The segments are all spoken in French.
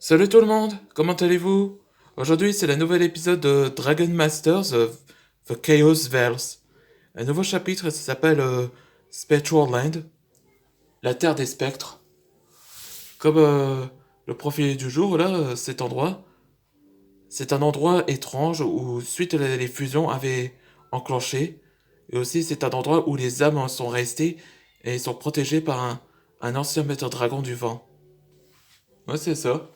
Salut tout le monde, comment allez-vous? Aujourd'hui c'est le nouvel épisode de Dragon Masters The Chaos Verse. Un nouveau chapitre ça s'appelle Spectral Land, la terre des spectres. Comme le profil du jour là, cet endroit, c'est un endroit étrange où suite les fusions avaient enclenché. Et aussi c'est un endroit où les âmes sont restées et sont protégées par un ancien maître dragon du vent. Ouais c'est ça.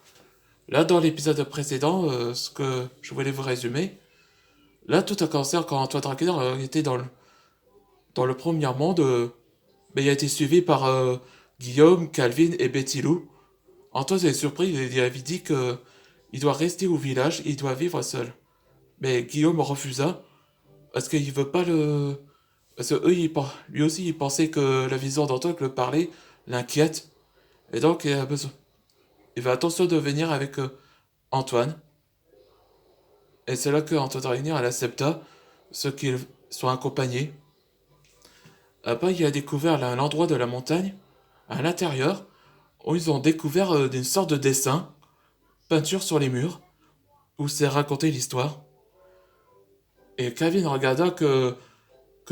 Là, dans l'épisode précédent, ce que je voulais vous résumer, là, tout a commencé quand Antoine Draguer était dans le premier monde. Mais il a été suivi par Guillaume, Calvin et Betty Lou. Antoine est surpris, il avait dit que il doit rester au village, il doit vivre seul. Mais Guillaume refusa, parce qu'il veut pas le... Parce que lui aussi, il pensait que la vision d'Antoine le parlait l'inquiète. Et donc, il a besoin... Il va attention de venir avec Antoine. Et c'est là que Antoine Draguer, elle accepta, ce qu'ils sont accompagnés. Après, il a découvert l'endroit de la montagne, à l'intérieur, où ils ont découvert une sorte de dessin, peinture sur les murs, où c'est raconté l'histoire. Et Kevin regarda que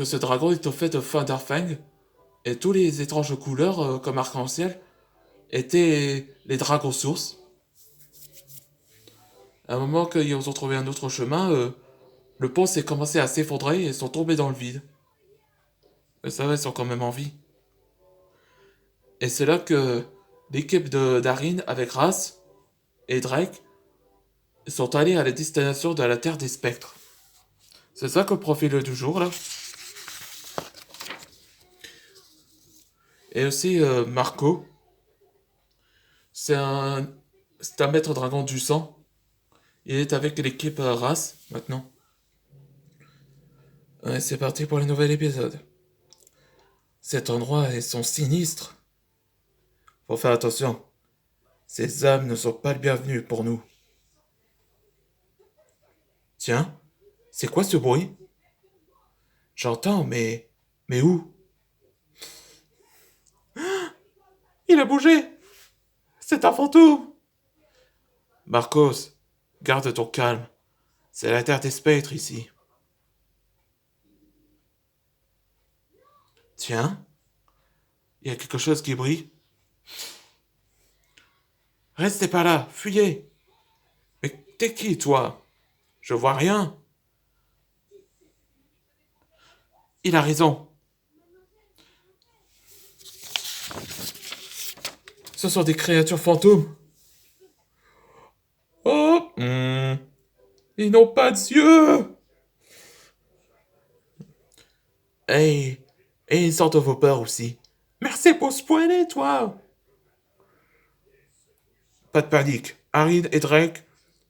ce dragon est au fait de Thunderfang, et tous les étranges couleurs, comme arc-en-ciel, étaient les dragons sources. À un moment qu'ils ont trouvé un autre chemin, le pont s'est commencé à s'effondrer et sont tombés dans le vide. Et ça va, ils sont quand même en vie. Et c'est là que l'équipe de Darin avec Ras et Drake sont allés à la destination de la Terre des Spectres. C'est ça que le profil du jour là. Et aussi Marco, c'est un, c'est un maître dragon du sang. Il est avec l'équipe Ras maintenant. Ouais, c'est parti pour le nouvel épisode. Cet endroit est son sinistre. Faut faire attention. Ces âmes ne sont pas le bienvenu pour nous. Tiens, c'est quoi ce bruit? J'entends, mais... Mais où? Il a bougé! C'est un fantôme! Marcos, garde ton calme. C'est la terre des spectres ici. Tiens, il y a quelque chose qui brille. Restez pas là, fuyez! Mais t'es qui, toi? Je vois rien. Il a raison. Ce sont des créatures fantômes. Oh, ils n'ont pas d'yeux. Hey, et ils sortent vos peurs aussi. Merci pour spoiler, toi. Pas de panique. Harry et Drake,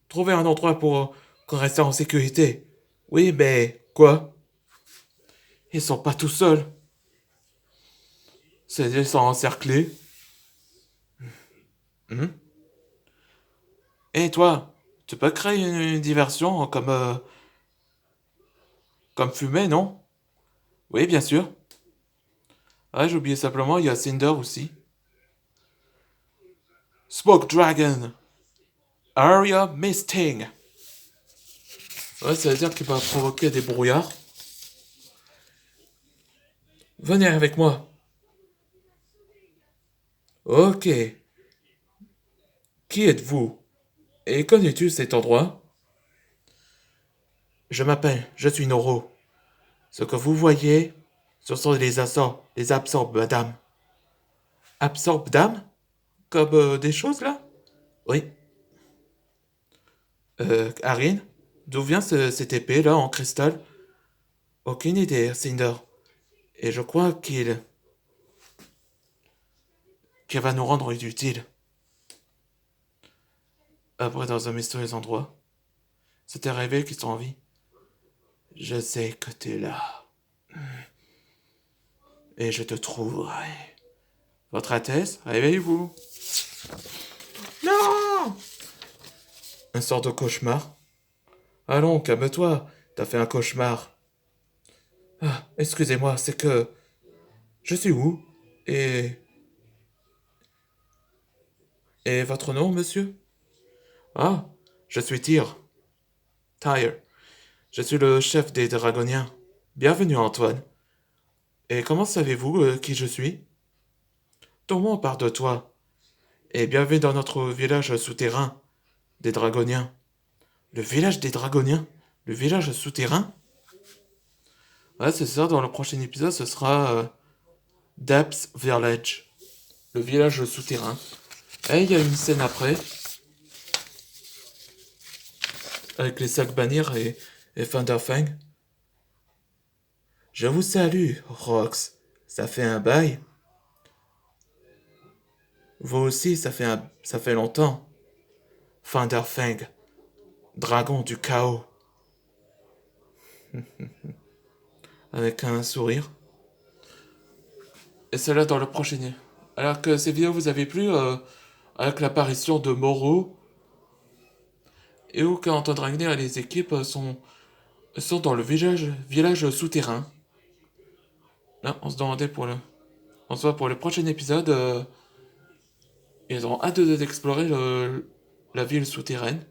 trouvez un endroit pour rester en sécurité. Oui, mais quoi? Ils sont pas tout seuls. Ils sont encerclés. Hmm. Et toi, tu peux créer une diversion comme fumer, non? Oui, bien sûr. Ah, j'ai oublié simplement, il y a Cinder aussi. Smoke Dragon. Area Misting. Ouais, ça veut dire qu'il va provoquer des brouillards. Venez avec moi. Ok. Qui êtes-vous? Et connais-tu cet endroit? Je suis Noro. Ce que vous voyez, ce sont les absorbes, madame. Absorbes d'âme? Comme des choses là? Oui. Arin, d'où vient cette épée là en cristal? Aucune idée, Cinder. Et je crois qu'il va nous rendre utile. Après, dans un mystérieux endroit, c'était rêvé qu'ils sont en vie. Je sais que t'es là. Et je te trouverai. Votre Altesse, réveillez-vous. Non! Un sort de cauchemar. Allons, calme-toi. T'as fait un cauchemar. Ah, excusez-moi, c'est que... Je suis où? Et... Et votre nom, monsieur? Ah, je suis Tyr. Je suis le chef des Dragoniens. Bienvenue, Antoine. Et comment savez-vous qui je suis? Tout le monde parle de toi. Et bienvenue dans notre village souterrain des Dragoniens. Le village des Dragoniens? Le village souterrain? Ouais, c'est ça, dans le prochain épisode, ce sera Depths Village. Le village souterrain. Et il y a une scène après, avec les sacs bannières et Thunderfang. Je vous salue, Rox. Ça fait un bail. Vous aussi, ça fait longtemps. Thunderfang, dragon du chaos. Avec un sourire. Et cela dans le prochain. Alors que ces vidéos vous avaient plu, avec l'apparition de Moreau, et où quand Antoine Ragnar et les équipes sont dans le village souterrain. Là, on se demandait on se voit pour le prochain épisode. Ils auront hâte d'explorer la ville souterraine.